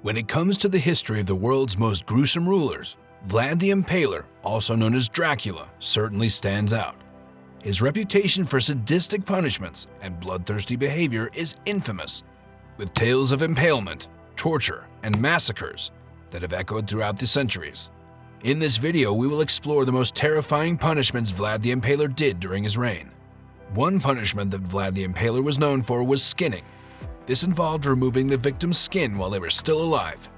When it comes to the history of the world's most gruesome rulers, Vlad the Impaler, also known as Dracula, certainly stands out. His reputation for sadistic punishments and bloodthirsty behavior is infamous, with tales of impalement, torture, and massacres that have echoed throughout the centuries. In this video, we will explore the most terrifying punishments Vlad the Impaler did during his reign. One punishment that Vlad the Impaler was known for was skinning. This involved removing the victim's skin while they were still alive.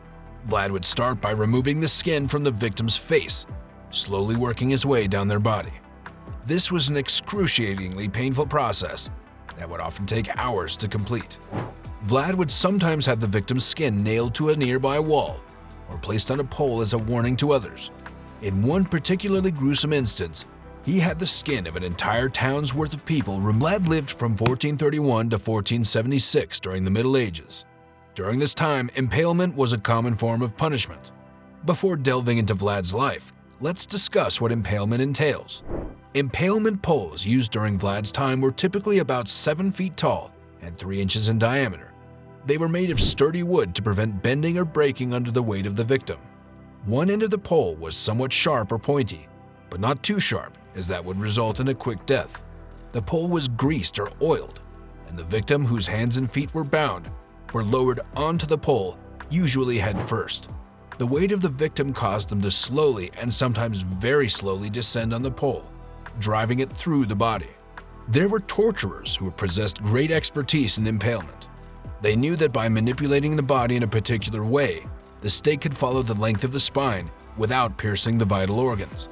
Vlad would start by removing the skin from the victim's face, slowly working his way down their body. This was an excruciatingly painful process that would often take hours to complete. Vlad would sometimes have the victim's skin nailed to a nearby wall or placed on a pole as a warning to others. In one particularly gruesome instance, he had the skin of an entire town's worth of people. Vlad lived from 1431 to 1476 during the Middle Ages. During this time, impalement was a common form of punishment. Before delving into Vlad's life, let's discuss what impalement entails. Impalement poles used during Vlad's time were typically about 7 feet tall and 3 inches in diameter. They were made of sturdy wood to prevent bending or breaking under the weight of the victim. One end of the pole was somewhat sharp or pointy, but not too sharp, as that would result in a quick death. The pole was greased or oiled, and the victim, whose hands and feet were bound, were lowered onto the pole, usually head first. The weight of the victim caused them to slowly and sometimes very slowly descend on the pole, driving it through the body. There were torturers who possessed great expertise in impalement. They knew that by manipulating the body in a particular way, the stake could follow the length of the spine without piercing the vital organs.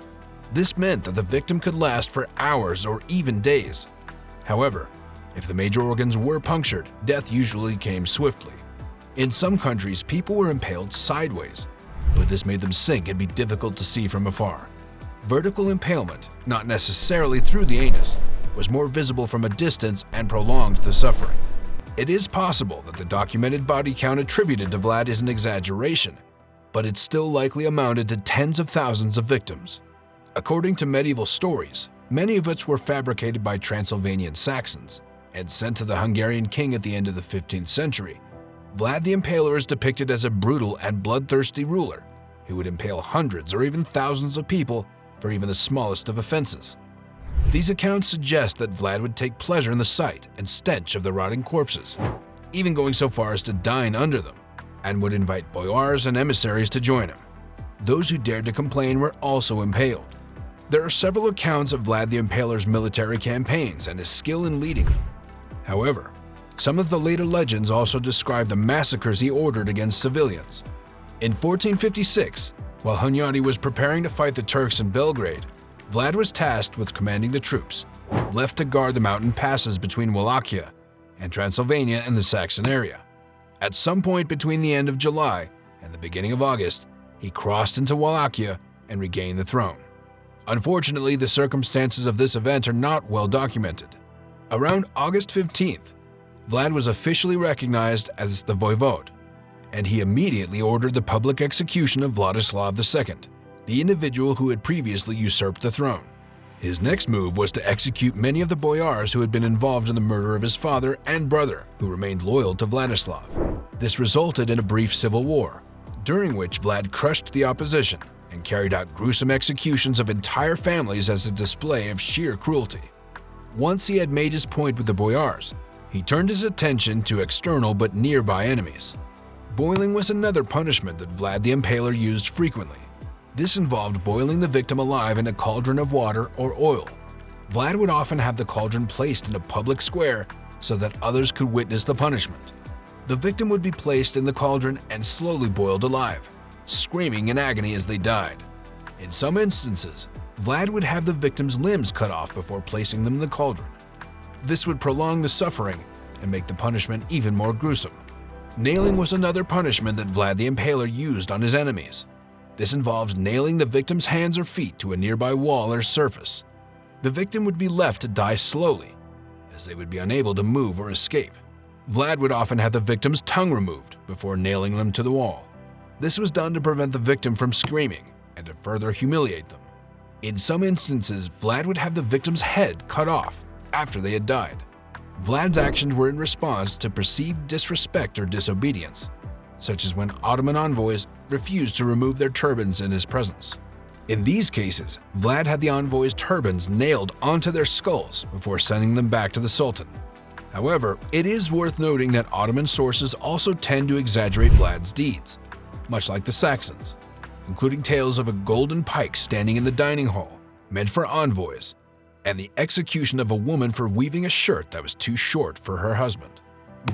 This meant that the victim could last for hours or even days. However, if the major organs were punctured, death usually came swiftly. In some countries, people were impaled sideways, but this made them sink and be difficult to see from afar. Vertical impalement, not necessarily through the anus, was more visible from a distance and prolonged the suffering. It is possible that the documented body count attributed to Vlad is an exaggeration, but it still likely amounted to tens of thousands of victims. According to medieval stories, many of which were fabricated by Transylvanian Saxons and sent to the Hungarian king at the end of the 15th century, Vlad the Impaler is depicted as a brutal and bloodthirsty ruler who would impale hundreds or even thousands of people for even the smallest of offenses. These accounts suggest that Vlad would take pleasure in the sight and stench of the rotting corpses, even going so far as to dine under them, and would invite boyars and emissaries to join him. Those who dared to complain were also impaled. There are several accounts of Vlad the Impaler's military campaigns and his skill in leading them. However, some of the later legends also describe the massacres he ordered against civilians. In 1456, while Hunyadi was preparing to fight the Turks in Belgrade, Vlad was tasked with commanding the troops, left to guard the mountain passes between Wallachia and Transylvania and the Saxon area. At some point between the end of July and the beginning of August, he crossed into Wallachia and regained the throne. Unfortunately, the circumstances of this event are not well documented. Around August 15th, Vlad was officially recognized as the voivode, and he immediately ordered the public execution of Vladislav II, the individual who had previously usurped the throne. His next move was to execute many of the boyars who had been involved in the murder of his father and brother, who remained loyal to Vladislav. This resulted in a brief civil war, during which Vlad crushed the opposition and carried out gruesome executions of entire families as a display of sheer cruelty. Once he had made his point with the boyars, he turned his attention to external but nearby enemies. Boiling was another punishment that Vlad the Impaler used frequently. This involved boiling the victim alive in a cauldron of water or oil. Vlad would often have the cauldron placed in a public square so that others could witness the punishment. The victim would be placed in the cauldron and slowly boiled alive, screaming in agony as they died. In some instances, Vlad would have the victim's limbs cut off before placing them in the cauldron. This would prolong the suffering and make the punishment even more gruesome. Nailing was another punishment that Vlad the Impaler used on his enemies. This involved nailing the victim's hands or feet to a nearby wall or surface. The victim would be left to die slowly, as they would be unable to move or escape. Vlad would often have the victim's tongue removed before nailing them to the wall. This was done to prevent the victim from screaming and to further humiliate them. In some instances, Vlad would have the victim's head cut off after they had died. Vlad's actions were in response to perceived disrespect or disobedience, such as when Ottoman envoys refused to remove their turbans in his presence. In these cases, Vlad had the envoys' turbans nailed onto their skulls before sending them back to the Sultan. However, it is worth noting that Ottoman sources also tend to exaggerate Vlad's deeds, much like the Saxons, including tales of a golden pike standing in the dining hall, meant for envoys, and the execution of a woman for weaving a shirt that was too short for her husband.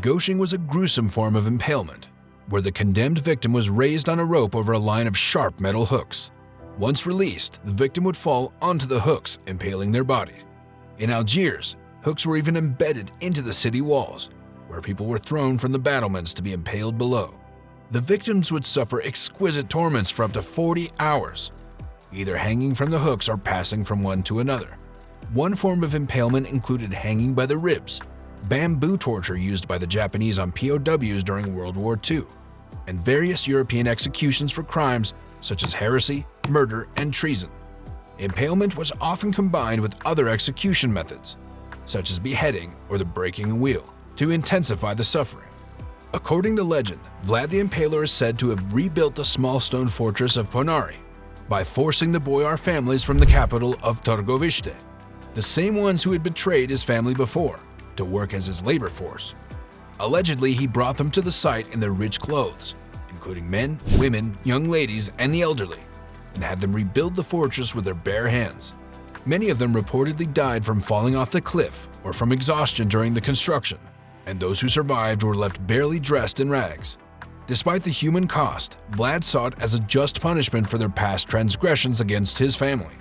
Gauching was a gruesome form of impalement, where the condemned victim was raised on a rope over a line of sharp metal hooks. Once released, the victim would fall onto the hooks, impaling their body. In Algiers, hooks were even embedded into the city walls, where people were thrown from the battlements to be impaled below. The victims would suffer exquisite torments for up to 40 hours, either hanging from the hooks or passing from one to another. One form of impalement included hanging by the ribs, bamboo torture used by the Japanese on POWs during World War II, and various European executions for crimes such as heresy, murder, and treason. Impalement was often combined with other execution methods, such as beheading or the breaking a wheel, to intensify the suffering. According to legend, Vlad the Impaler is said to have rebuilt the small stone fortress of Ponari by forcing the boyar families from the capital of Târgoviște, the same ones who had betrayed his family before, to work as his labor force. Allegedly, he brought them to the site in their rich clothes, including men, women, young ladies, and the elderly, and had them rebuild the fortress with their bare hands. Many of them reportedly died from falling off the cliff or from exhaustion during the construction, and those who survived were left barely dressed in rags. Despite the human cost, Vlad saw it as a just punishment for their past transgressions against his family.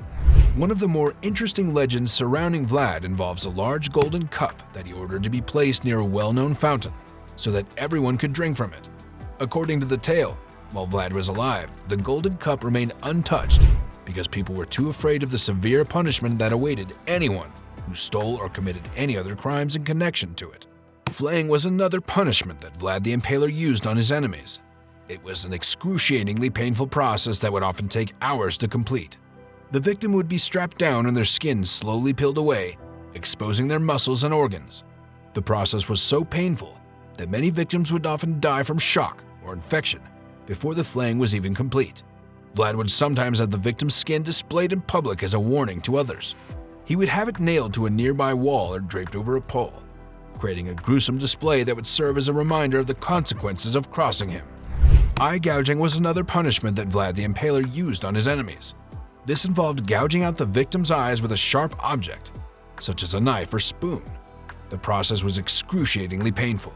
One of the more interesting legends surrounding Vlad involves a large golden cup that he ordered to be placed near a well-known fountain so that everyone could drink from it. According to the tale, while Vlad was alive, the golden cup remained untouched because people were too afraid of the severe punishment that awaited anyone who stole or committed any other crimes in connection to it. Flaying was another punishment that Vlad the Impaler used on his enemies. It was an excruciatingly painful process that would often take hours to complete. The victim would be strapped down and their skin slowly peeled away, exposing their muscles and organs. The process was so painful that many victims would often die from shock or infection before the flaying was even complete. Vlad would sometimes have the victim's skin displayed in public as a warning to others. He would have it nailed to a nearby wall or draped over a pole, creating a gruesome display that would serve as a reminder of the consequences of crossing him. Eye gouging was another punishment that Vlad the Impaler used on his enemies. This involved gouging out the victim's eyes with a sharp object, such as a knife or spoon. The process was excruciatingly painful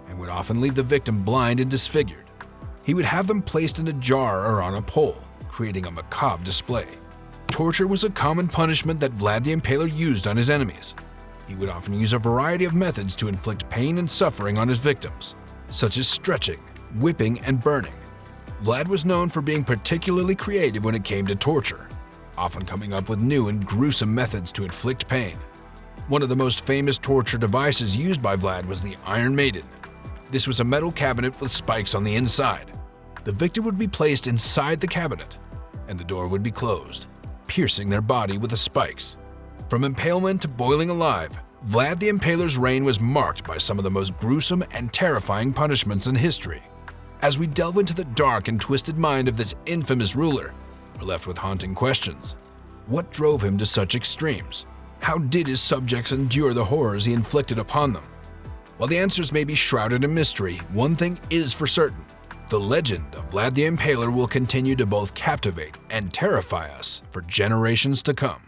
and would often leave the victim blind and disfigured. He would have them placed in a jar or on a pole, creating a macabre display. Torture was a common punishment that Vlad the Impaler used on his enemies. He would often use a variety of methods to inflict pain and suffering on his victims, such as stretching, whipping, and burning. Vlad was known for being particularly creative when it came to torture, often coming up with new and gruesome methods to inflict pain. One of the most famous torture devices used by Vlad was the Iron Maiden. This was a metal cabinet with spikes on the inside. The victim would be placed inside the cabinet, and the door would be closed, piercing their body with the spikes. From impalement to boiling alive, Vlad the Impaler's reign was marked by some of the most gruesome and terrifying punishments in history. As we delve into the dark and twisted mind of this infamous ruler, we're left with haunting questions. What drove him to such extremes? How did his subjects endure the horrors he inflicted upon them? While the answers may be shrouded in mystery, one thing is for certain. The legend of Vlad the Impaler will continue to both captivate and terrify us for generations to come.